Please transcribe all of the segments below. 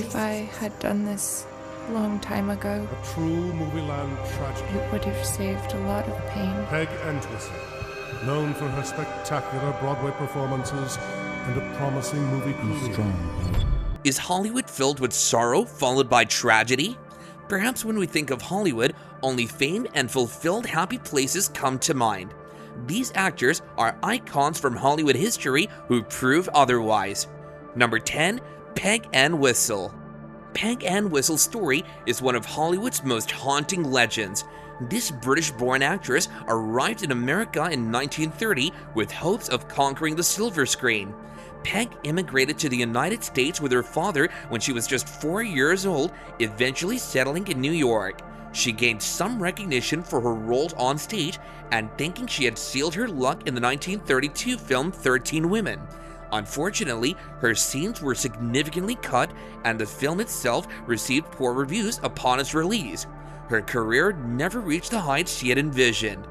if I had done this a long time ago, A true movie-land tragedy. it would have saved a lot of pain. Peg Entwistle, known for her spectacular Broadway performances and a promising movie career. Is Hollywood filled with sorrow followed by tragedy? Perhaps when we think of Hollywood, only fame and fulfilled happy places come to mind. These actors are icons from Hollywood history who prove otherwise. Number 10, Peg Entwistle. Peg Entwistle's story is one of Hollywood's most haunting legends. This British-born actress arrived in America in 1930 with hopes of conquering the silver screen. Peg immigrated to the United States with her father when she was just 4 years old, eventually settling in New York. She gained some recognition for her roles on stage and thinking she had sealed her luck in the 1932 film 13 Women. Unfortunately, her scenes were significantly cut and the film itself received poor reviews upon its release. Her career never reached the heights she had envisioned.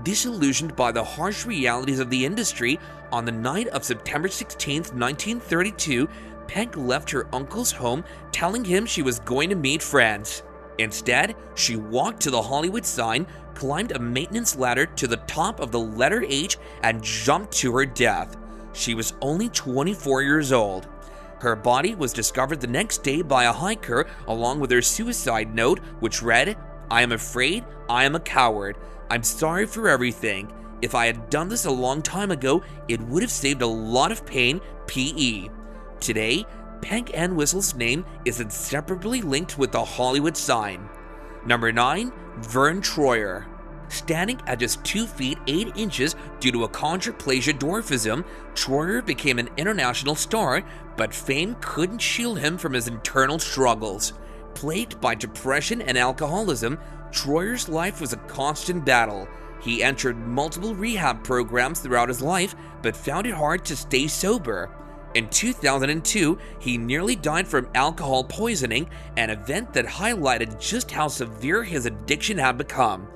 Disillusioned by the harsh realities of the industry, on the night of September 16, 1932, Peg left her uncle's home telling him she was going to meet friends. Instead, she walked to the Hollywood sign, climbed a maintenance ladder to the top of the letter H, and jumped to her death. She was only 24 years old. Her body was discovered the next day by a hiker along with her suicide note, which read, "I am afraid, I am a coward. I'm sorry for everything. If I had done this a long time ago, it would have saved a lot of pain, P.E." Today, Peg Entwistle's name is inseparably linked with the Hollywood sign. Number 9, Vern Troyer. Standing at just 2 feet 8 inches due to achondroplasia dwarfism, Troyer became an international star, but fame couldn't shield him from his internal struggles. Plagued by depression and alcoholism, Troyer's life was a constant battle. He entered multiple rehab programs throughout his life, but found it hard to stay sober. In 2002, he nearly died from alcohol poisoning, an event that highlighted just how severe his addiction had become.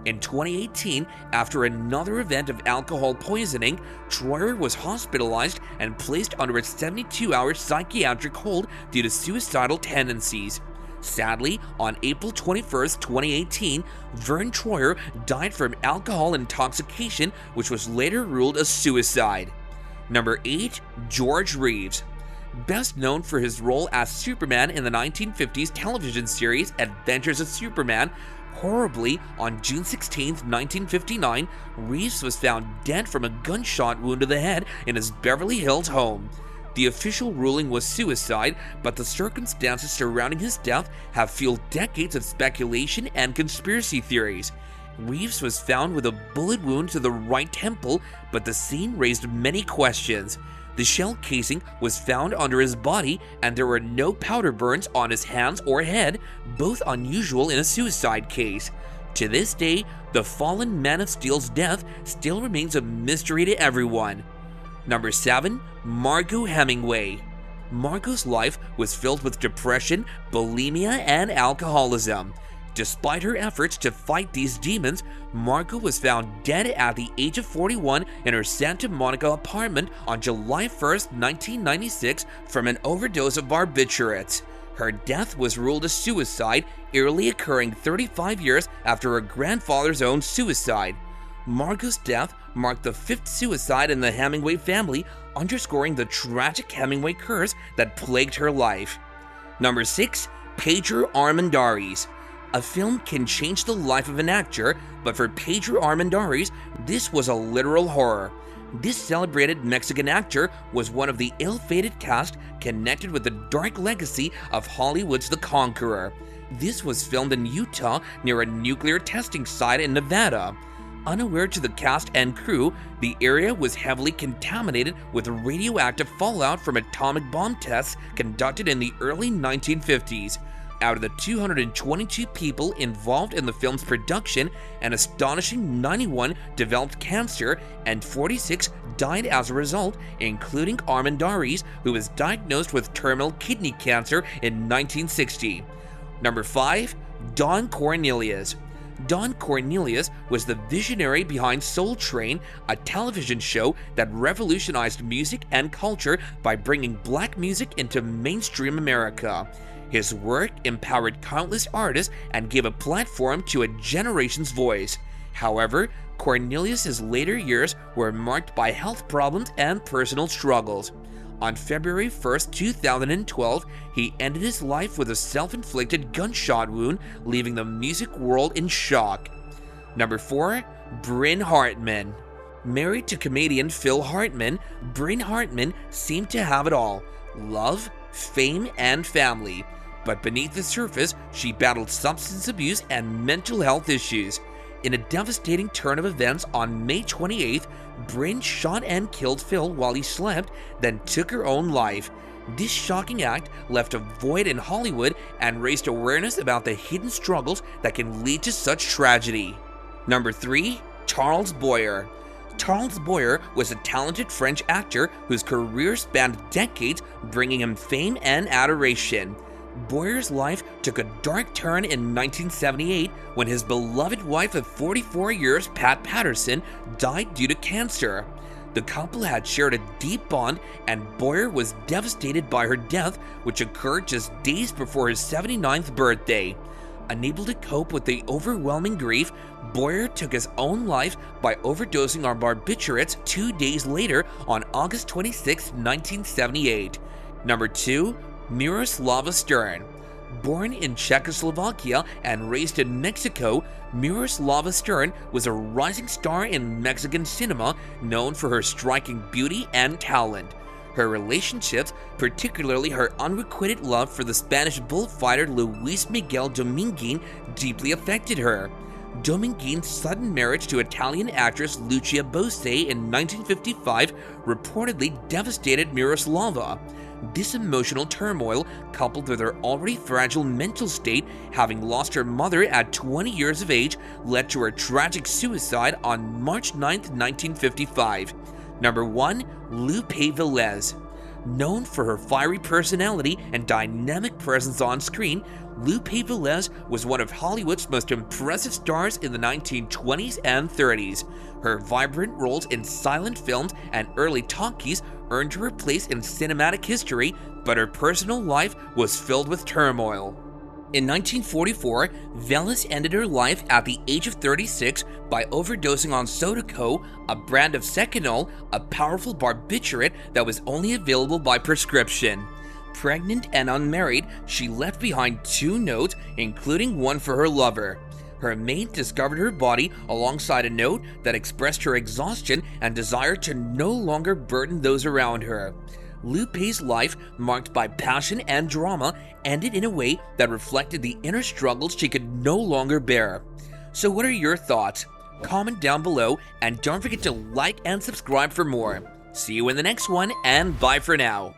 In 2018, after another event of alcohol poisoning, Troyer was hospitalized and placed under a 72-hour psychiatric hold due to suicidal tendencies. Sadly, on April 21, 2018, Vern Troyer died from alcohol intoxication, which was later ruled a suicide. Number 8, George Reeves. Best known for his role as Superman in the 1950s television series Adventures of Superman, horribly, on June 16, 1959, Reeves was found dead from a gunshot wound to the head in his Beverly Hills home. The official ruling was suicide, but the circumstances surrounding his death have fueled decades of speculation and conspiracy theories. Reeves was found with a bullet wound to the right temple, but the scene raised many questions. The shell casing was found under his body, and there were no powder burns on his hands or head, both unusual in a suicide case. To this day, the fallen Man of Steel's death still remains a mystery to everyone. Number 7, Margot Hemingway. Margot's life was filled with depression, bulimia, and alcoholism. Despite her efforts to fight these demons, Margot was found dead at the age of 41 in her Santa Monica apartment on July 1, 1996 from an overdose of barbiturates. Her death was ruled a suicide, eerily occurring 35 years after her grandfather's own suicide. Margot's death marked the 5th suicide in the Hemingway family, underscoring the tragic Hemingway curse that plagued her life. Number 6, Pedro Armendáriz. A film can change the life of an actor, but for Pedro Armendáriz, this was a literal horror. This celebrated Mexican actor was one of the ill-fated cast connected with the dark legacy of Hollywood's The Conqueror. This was filmed in Utah near a nuclear testing site in Nevada. Unaware to the cast and crew, the area was heavily contaminated with radioactive fallout from atomic bomb tests conducted in the early 1950s. Out of the 222 people involved in the film's production, an astonishing 91 developed cancer and 46 died as a result, including Armendáriz, who was diagnosed with terminal kidney cancer in 1960. Number 5, Don Cornelius. Don Cornelius was the visionary behind Soul Train, a television show that revolutionized music and culture by bringing black music into mainstream America. His work empowered countless artists and gave a platform to a generation's voice. However, Cornelius's later years were marked by health problems and personal struggles. On February 1st, 2012, he ended his life with a self-inflicted gunshot wound, leaving the music world in shock. Number 4. Bryn Hartman. Married to comedian Phil Hartman, Bryn Hartman seemed to have it all: love, fame, and family. But beneath the surface, she battled substance abuse and mental health issues. In a devastating turn of events on May 28th, Bryn shot and killed Phil while he slept, then took her own life. This shocking act left a void in Hollywood and raised awareness about the hidden struggles that can lead to such tragedy. Number 3. Charles Boyer. Charles Boyer was a talented French actor whose career spanned decades, bringing him fame and adoration. Boyer's life took a dark turn in 1978 when his beloved wife of 44 years, Pat Patterson, died due to cancer. The couple had shared a deep bond, and Boyer was devastated by her death, which occurred just days before his 79th birthday. Unable to cope with the overwhelming grief, Boyer took his own life by overdosing on barbiturates 2 days later on August 26, 1978. Number 2. Miroslava Stern. Born in Czechoslovakia and raised in Mexico, Miroslava Stern was a rising star in Mexican cinema, known for her striking beauty and talent. Her relationships, particularly her unrequited love for the Spanish bullfighter Luis Miguel Dominguin, deeply affected her. Dominguin's sudden marriage to Italian actress Lucia Bosé in 1955 reportedly devastated Miroslava. This emotional turmoil, coupled with her already fragile mental state, having lost her mother at 20 years of age, led to her tragic suicide on March 9, 1955. Number 1. Lupe Velez. Known for her fiery personality and dynamic presence on screen, Lupe Velez was one of Hollywood's most impressive stars in the 1920s and 30s. Her vibrant roles in silent films and early talkies earned her a place in cinematic history, but her personal life was filled with turmoil. In 1944, Velez ended her life at the age of 36 by overdosing on Sodeco, a brand of Seconal, a powerful barbiturate that was only available by prescription. Pregnant and unmarried, she left behind 2 notes, including one for her lover. Her mate discovered her body alongside a note that expressed her exhaustion and desire to no longer burden those around her. Lupe's life, marked by passion and drama, ended in a way that reflected the inner struggles she could no longer bear. So what are your thoughts? Comment down below, and don't forget to like and subscribe for more. See you in the next one, and bye for now.